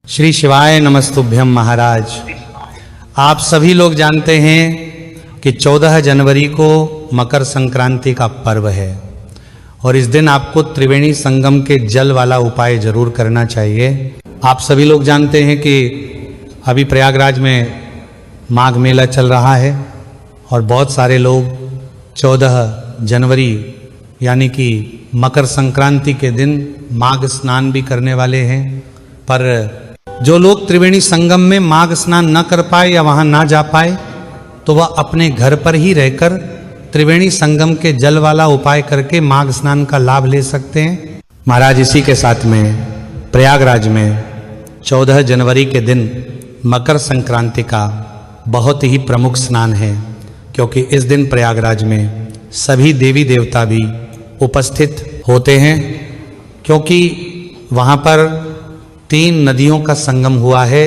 श्री शिवाय नमस्तुभ्यम महाराज। आप सभी लोग जानते हैं कि 14 जनवरी को मकर संक्रांति का पर्व है और इस दिन आपको त्रिवेणी संगम के जल वाला उपाय जरूर करना चाहिए। आप सभी लोग जानते हैं कि अभी प्रयागराज में माघ मेला चल रहा है और बहुत सारे लोग 14 जनवरी यानी कि मकर संक्रांति के दिन माघ स्नान भी करने वाले हैं। पर जो लोग त्रिवेणी संगम में माघ स्नान न कर पाए या वहां ना जा पाए तो वह अपने घर पर ही रहकर त्रिवेणी संगम के जल वाला उपाय करके माघ स्नान का लाभ ले सकते हैं। महाराज इसी के साथ में प्रयागराज में 14 जनवरी के दिन मकर संक्रांति का बहुत ही प्रमुख स्नान है, क्योंकि इस दिन प्रयागराज में सभी देवी देवता भी उपस्थित होते हैं, क्योंकि वहाँ पर 3 नदियों का संगम हुआ है,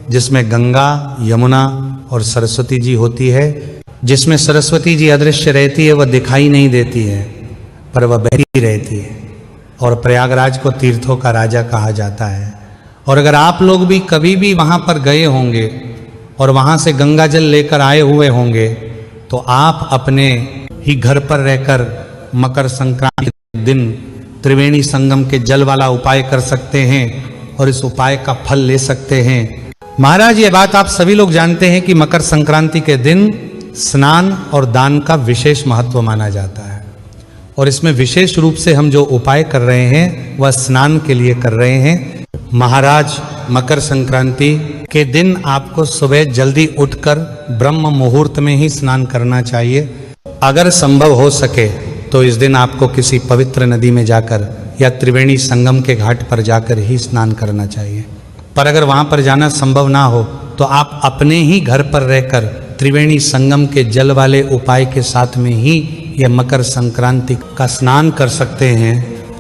जिसमें गंगा, यमुना और सरस्वती जी होती है। जिसमें सरस्वती जी अदृश्य रहती है, वह दिखाई नहीं देती है पर वह बहती रहती है और प्रयागराज को तीर्थों का राजा कहा जाता है। और अगर आप लोग भी कभी भी वहाँ पर गए होंगे और वहाँ से गंगा जल लेकर आए हुए होंगे तो आप अपने ही घर पर रहकर मकर संक्रांति के दिन त्रिवेणी संगम के जल वाला उपाय कर सकते हैं और इस उपाय का फल ले सकते हैं। महाराज ये बात आप सभी लोग जानते हैं कि मकर संक्रांति के दिन स्नान और दान का विशेष महत्व माना जाता है और इसमें विशेष रूप से हम जो उपाय कर रहे हैं वह स्नान के लिए कर रहे हैं। महाराज मकर संक्रांति के दिन आपको सुबह जल्दी उठकर ब्रह्म मुहूर्त में ही स्नान करना चाहिए। अगर संभव हो सके तो इस दिन आपको किसी पवित्र नदी में जाकर या त्रिवेणी संगम के घाट पर जाकर ही स्नान करना चाहिए। पर अगर वहाँ पर जाना संभव ना हो तो आप अपने ही घर पर रहकर त्रिवेणी संगम के जल वाले उपाय के साथ में ही यह मकर संक्रांति का स्नान कर सकते हैं।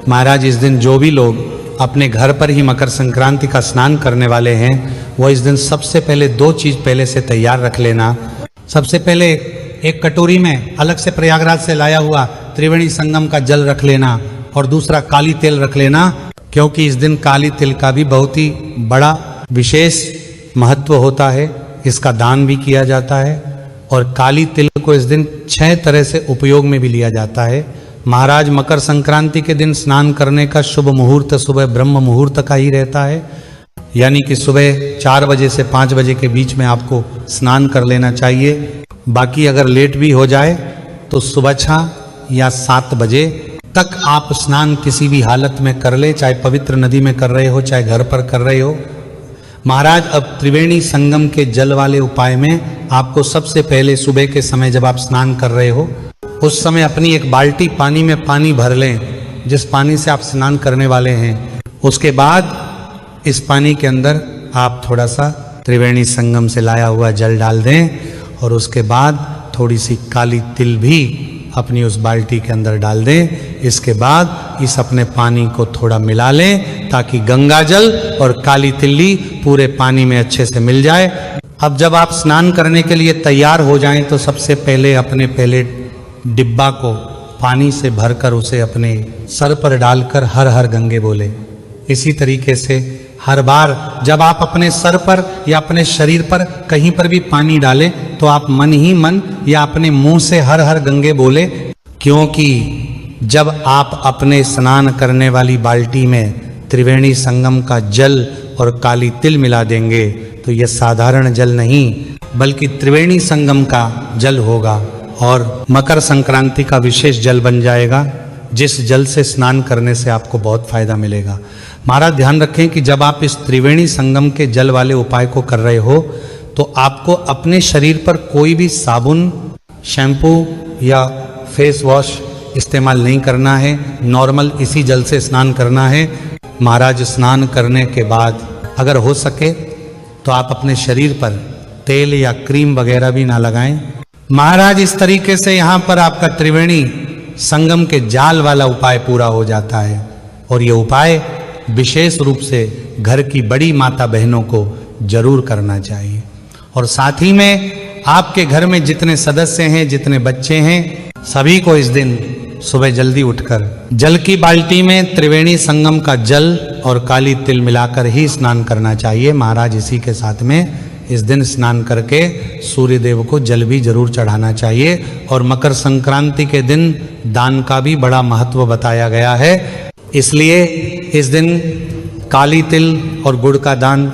महाराज इस दिन जो भी लोग अपने घर पर ही मकर संक्रांति का स्नान करने वाले हैं वो इस दिन सबसे पहले 2 चीज़ पहले से तैयार रख लेना। सबसे पहले एक कटोरी में अलग से प्रयागराज से लाया हुआ त्रिवेणी संगम का जल रख लेना और दूसरा काली तेल रख लेना, क्योंकि इस दिन काली तिल का भी बहुत ही बड़ा विशेष महत्व होता है। इसका दान भी किया जाता है और काली तिल को इस दिन 6 तरह से उपयोग में भी लिया जाता है। महाराज मकर संक्रांति के दिन स्नान करने का शुभ मुहूर्त सुबह ब्रह्म मुहूर्त का ही रहता है, यानी कि सुबह 4 बजे से 5 बजे के बीच में आपको स्नान कर लेना चाहिए। बाकी अगर लेट भी हो जाए तो सुबह 6 या 7 बजे तक आप स्नान किसी भी हालत में कर ले, चाहे पवित्र नदी में कर रहे हो चाहे घर पर कर रहे हो। महाराज अब त्रिवेणी संगम के जल वाले उपाय में आपको सबसे पहले सुबह के समय जब आप स्नान कर रहे हो उस समय अपनी एक बाल्टी पानी में पानी भर लें, जिस पानी से आप स्नान करने वाले हैं। उसके बाद इस पानी के अंदर आप थोड़ा सा त्रिवेणी संगम से लाया हुआ जल डाल दें और उसके बाद थोड़ी सी काली तिल भी अपनी उस बाल्टी के अंदर डाल दें। इसके बाद इस अपने पानी को थोड़ा मिला लें ताकि गंगा जल और काली तिल्ली पूरे पानी में अच्छे से मिल जाए। अब जब आप स्नान करने के लिए तैयार हो जाएं तो सबसे पहले अपने पहले डिब्बा को पानी से भरकर उसे अपने सर पर डालकर हर हर गंगे बोले। इसी तरीके से हर बार जब आप अपने सर पर या अपने शरीर पर कहीं पर भी पानी डालें तो आप मन ही मन या अपने मुंह से हर हर गंगे बोले, क्योंकि जब आप अपने स्नान करने वाली बाल्टी में त्रिवेणी संगम का जल और काली तिल मिला देंगे तो यह साधारण जल नहीं बल्कि त्रिवेणी संगम का जल होगा और मकर संक्रांति का विशेष जल बन जाएगा, जिस जल से स्नान करने से आपको बहुत फायदा मिलेगा। महाराज ध्यान रखें कि जब आप इस त्रिवेणी संगम के जल वाले उपाय को कर रहे हो तो आपको अपने शरीर पर कोई भी साबुन, शैम्पू या फेस वॉश इस्तेमाल नहीं करना है। नॉर्मल इसी जल से स्नान करना है। महाराज स्नान करने के बाद अगर हो सके तो आप अपने शरीर पर तेल या क्रीम वगैरह भी ना लगाएं। महाराज इस तरीके से यहाँ पर आपका त्रिवेणी संगम के जाल वाला उपाय पूरा हो जाता है और ये उपाय विशेष रूप से घर की बड़ी माता बहनों को जरूर करना चाहिए। और साथ ही में आपके घर में जितने सदस्य हैं, जितने बच्चे हैं, सभी को इस दिन सुबह जल्दी उठकर जल की बाल्टी में त्रिवेणी संगम का जल और काली तिल मिलाकर ही स्नान करना चाहिए। महाराज इसी के साथ में इस दिन स्नान करके सूर्य देव को जल भी जरूर चढ़ाना चाहिए। और मकर संक्रांति के दिन दान का भी बड़ा महत्व बताया गया है, इसलिए इस दिन काली तिल और गुड़ का दान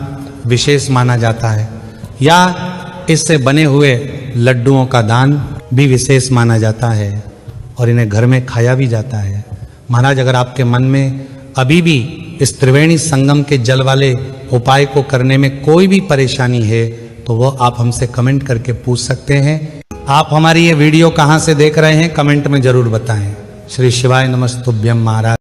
विशेष माना जाता है, या इससे बने हुए लड्डुओं का दान भी विशेष माना जाता है और इन्हें घर में खाया भी जाता है। महाराज अगर आपके मन में अभी भी इस त्रिवेणी संगम के जल वाले उपाय को करने में कोई भी परेशानी है तो वो आप हमसे कमेंट करके पूछ सकते हैं। आप हमारी ये वीडियो कहाँ से देख रहे हैं कमेंट में जरूर बताएं। श्री शिवाय नमस्तुभ्यम महाराज।